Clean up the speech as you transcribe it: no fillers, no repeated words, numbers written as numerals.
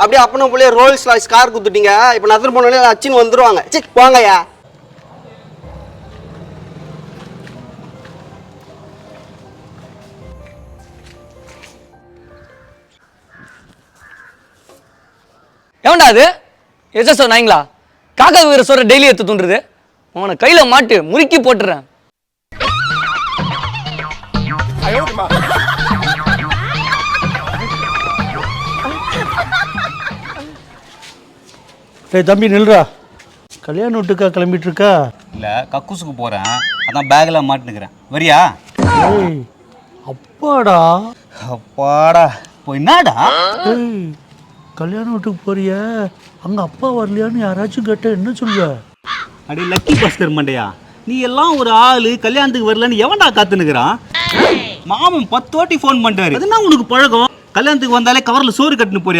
அப்படியே அப்பனும் போல ரோல்ஸ் ராய்ஸ் கார் குத்துட்டீங்க. இப்போ நத்தர் போனோடனே அச்சின்னு வந்துருவாங்க. சரி போங்கய்யா. எவன்டா அது? எஜஸ்டோ நாய்ங்களா? காக்கா வீர சொல்ற டெய்லி எடுத்து தூண்டுறது. உன கையில மாட்டு முறுக்கி போட்டுறேன். ஏய் தம்பி நில்றா. கல்யாண வீட்டுக்கா கிளம்பிட்டு இருக்கா? இல்லை கக்கூசுக்கு போகிறேன், அதான் பேக்கில் மாட்டுனுக்கிறேன். வரியா? ஏய் அப்பாடா. அப்பாடா இப்போ என்னடா? ஏய் கல்யாண வீட்டுக்கு போறிய, அங்க அப்பா வரலையான்னு யாராச்சும் கேட்டா என்ன சொல்லுவ? அடி லக்கி பாஸ்கர் மண்டையா, நீ எல்லாம் ஒரு ஆளு கல்யாணத்துக்கு வரலன்னு எவன்டா காத்துனுக்குறான்? மாமன் 10 வாட்டி ஃபோன் பண்ணிட்டாரு. அதுனா உனக்கு பழகம். கல்யாணத்துக்கு வந்தாலே கவரில் சோறு கட்டுன்னு போறியா?